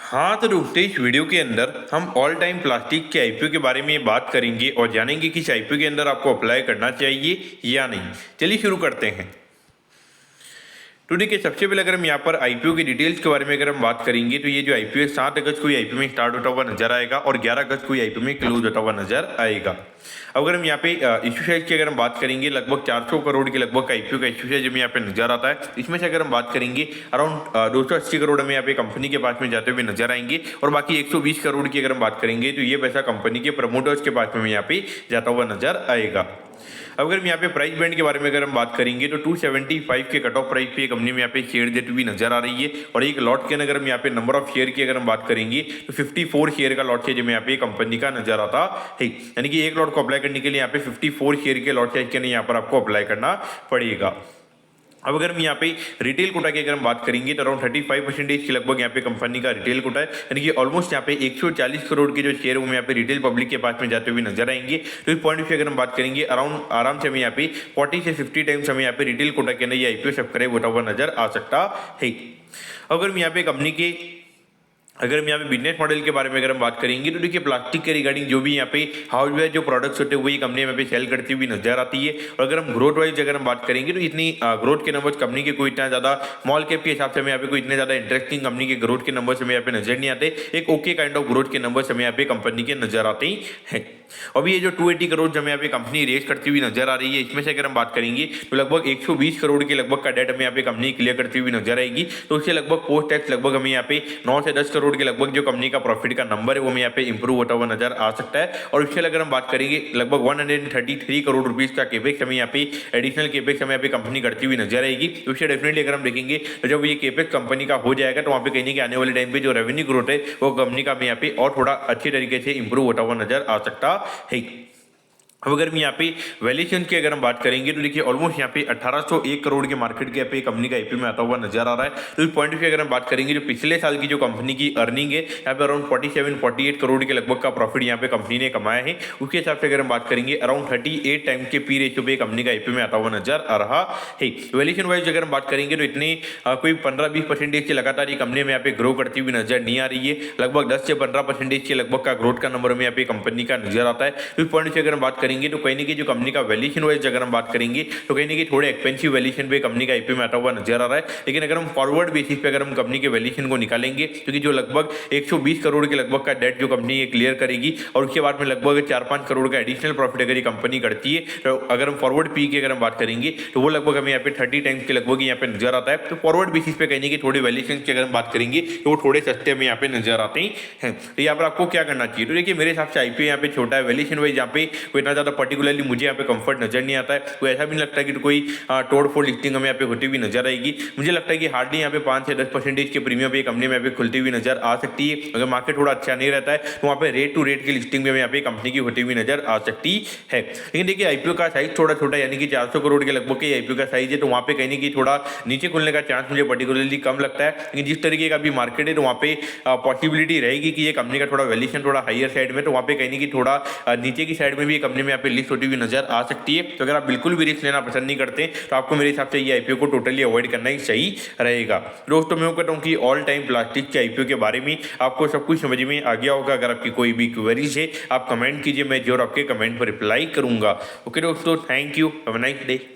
हाँ तो दोस्तों, इस वीडियो के अंदर हम ऑल टाइम प्लास्टिक के आईपीओ के बारे में बात करेंगे और जानेंगे कि इस आईपीओ के अंदर आपको अप्लाई करना चाहिए या नहीं। चलिए शुरू करते हैं। तो देखिए, सबसे पहले अगर हम यहाँ पर आईपीओ की डिटेल्स के बारे में अगर हम बात करेंगे तो ये जो आईपीओ है 7 अगस्त को आईपीओ में स्टार्ट होता हुआ नजर आएगा और 11 अगस्त को आईपीओ में क्लोज होता हुआ नजर आएगा। अगर हम यहाँ पे इश्यू साइज की अगर हम बात करेंगे, लगभग 400 करोड़ के लगभग का आईपीओ का इश्यू साइज हमें यहाँ पे नजर आता है। इसमें से अगर हम बात करेंगे अराउंड 280 करोड़ हमें यहाँ पे कंपनी के पास में जाते हुए नजर आएंगे और बाकी 120 करोड़ की अगर हम बात करेंगे तो ये पैसा कंपनी के प्रमोटर्स के पास में यहाँ पे जाता हुआ नजर आएगा। अब अगर हम यहाँ पे प्राइस बैंड के बारे में अगर हम बात करेंगे तो 275 के कट ऑफ प्राइस पे कंपनी में यहाँ पे शेयर देती हुई नजर आ रही है और एक लॉट के अगर हम यहाँ पे नंबर ऑफ शेयर की अगर हम बात करेंगे तो 54 शेयर का लॉट साइज हमें यहाँ पे कंपनी का नजर आता है। यानी कि एक लॉट को अप्लाई करने के लिए यहाँ पे 54 शेयर के लॉट साइज के यहाँ पर आपको अप्लाई करना पड़ेगा। अब अगर हम यहाँ पे रिटेल कोटा की अगर हम बात करेंगे तो अराउंड 35% के लगभग यहाँ पे कंपनी का रिटेल कोटा है। यानी कि ऑलमोस्ट यहाँ पे 140 करोड़ के जो शेयर वो यहाँ पे रिटेल पब्लिक के पास में जाते हुए नजर आएंगे। तो इस पॉइंट से अगर हम बात करेंगे अराउंड आराम से हमें यहाँ पे 40 से 50 टाइम्स हमें यहाँ पे रिटेल कोटा के अंदर ये आईपीओ सब्सक्राइब होता हुआ नजर आ सकता है। अगर हम यहाँ पे कंपनी के बिजनेस मॉडल के बारे में अगर हम बात करेंगे तो देखिए, प्लास्टिक के रिगार्डिंग जो भी यहाँ पे हाउसवेयर जो प्रोडक्ट्स होते हैं वही कंपनी यहाँ पे सेल करती हुई नजर आती है। और अगर हम ग्रोथ वाइज अगर हम बात करेंगे तो इतनी ग्रोथ के नंबर्स कंपनी के कोई इतना ज़्यादा स्मॉल कैप के हिसाब से हमें यहाँ पे कोई इतने ज़्यादा इंटरेस्टिंग कंपनी के ग्रोथ के नंबर्स हमें यहाँ पे नजर नहीं आते। एक ओके काइंड ऑफ ग्रोथ के नंबर्स हमें यहाँ पे कंपनी के नजर आते ही हैं। अभी ये जो 280 करोड़ हमें यहाँ पे कंपनी रेस करती हुई नजर आ रही है, इसमें से अगर हम बात करेंगे तो लगभग 120 करोड़ के लगभग का डेट हमें यहाँ पे कंपनी क्लियर करती हुई नजर आएगी। तो उससे लगभग पोस्ट टैक्स लगभग हमें यहाँ पे 9 से 10 करोड़ के लगभग जो कंपनी का प्रॉफिट का नंबर है वो हमें यहाँ पे इंप्रूव होता हुआ नजर आ सकता है। और उससे अगर हम बात करेंगे लगभग 133 करोड़ रुपीज का केपेक्स हमें यहाँ पे एडिशनल केपेक्स हमें यहाँ पे कंपनी करती हुई नजर आएगी। तो उससे डेफिनेटली अगर हम देखेंगे तो जब ये केपेक्स कंपनी का हो जाएगा तो वहाँ पे कहीं कि आने वाले टाइम पे जो रेवेन्यू ग्रोथ है वो कंपनी का यहाँ पे और थोड़ा अच्छे तरीके से इंप्रूव होता हुआ नजर आ सकता है। अब अगर हम यहाँ पे वैल्यूएशन की अगर हम बात करेंगे तो देखिए, ऑलमोस्ट यहाँ पे 1801 करोड़ के मार्केट के पे कंपनी का आईपीओ में आता हुआ नजर आ रहा है। तो इस पॉइंट से अगर हम बात करेंगे जो पिछले साल की जो कंपनी की अर्निंग है यहाँ पे अराउंड 47-48 करोड़ के लगभग का प्रॉफिट यहाँ पे कंपनी ने कमाया है। उसके हिसाब से अगर हम बात करेंगे अराउंड 38 टाइम के पी रेशियो पे कंपनी का आईपीओ में आता हुआ नजर आ रहा है। वैल्यूएशन वाइज अगर हम बात करेंगे तो इतने कोई 15-20% के लगातार ये कंपनी में यहाँ पे ग्रो करती हुई नजर नहीं आ रही है। लगभग 10 से 15% के लगभग का ग्रोथ का नंबर में यहाँ पे कंपनी का नजर आता है। तो इस पॉइंट से अगर हम बात करेंगे तो कहीं ना कहीं जो कंपनी का वैल्यूएशन वाइज अगर हम बात करेंगे तो कहीं ना कहीं थोड़े एक्सपेंसिव वैल्यूएशन पे कंपनी का आईपीओ में आता हुआ नजर आ रहा है। लेकिन अगर हम फॉरवर्ड बेसिस पे अगर हम कंपनी के वैल्यूएशन को निकालेंगे तो जो लगभग 120 करोड़ के लगभग का डेट जो कंपनी ये क्लियर करेगी और उसके बाद में लगभग 4-5 करोड़ का एडिशनल प्रॉफिट अगर ये कंपनी करती है तो अगर हम फॉरवर्ड पी की अगर हम बात करेंगे तो वो लगभग हमें यहाँ पे 30 टाइम्स के लगभग यहाँ पे नजर आता है। तो फॉरवर्ड बेसिस पे कहीं कि थोड़े वैल्यूएशन की अगर हम बात करेंगे तो वो थोड़े सस्ते हमें यहाँ पे नजर आते हैं। तो यहाँ पर आपको क्या करना चाहिए, तो देखिए मेरे हिसाब से आईपीओ यहाँ पे छोटा है, वैल्यूएशन वाइज यहाँ पे कोई इतना ज्यादा पर्टिकुलरली मुझे यहाँ पे कंफर्ट नजर नहीं आता है। तो ऐसा भी नहीं लगता है कि कोई तोड़ फोड़ लिस्टिंग हमें यहाँ पे होती हुई नजर आएगी। मुझे लगता है कि हार्डली यहाँ पे 5 से 10% के प्रीमियम पे कंपनी में यहाँ पे खुलती हुई नजर आ सकती है। अगर मार्केट थोड़ा अच्छा नहीं रहता है तो वहाँ पे रेट टू रेट की लिस्टिंग में यहाँ पे कंपनी की होती हुई नजर आ सकती है। लेकिन देखिए, आईपीओ का साइज थोड़ा छोटा, यानी कि 400 करोड़ के लगभग के आईपीओ का साइज है, तो वहाँ पे कहीं कि थोड़ा नीचे खुलने का चांस मुझे पर्टिकुलरली कम लगता है। लेकिन जिस तरीके का भी मार्केट है तो वहाँ पे पॉसिबिलिटी रहेगी कि ये कंपनी का थोड़ा वैल्यूएशन थोड़ा हायर साइड में, तो वहाँ पे कहीं कि थोड़ा नीचे की साइड में भी कंपनी में यहाँ पे लिस्ट होती हुई नजर आ सकती है। तो अगर आप बिल्कुल भी रिस्क लेना पसंद नहीं करते तो आपको मेरे हिसाब से ये आईपीओ को टोटली अवॉइड करना ही सही रहेगा। दोस्तों, मैं कहता हूँ कि ऑल टाइम प्लास्टिक के आईपीओ के बारे में आपको सब कुछ समझ में आ गया होगा। अगर आपकी कोई भी क्वेरीज है आप कमेंट कीजिए, मैं जरूर आपके कमेंट पर रिप्लाई करूंगा। ओके दोस्तों, thank you, have a nice day.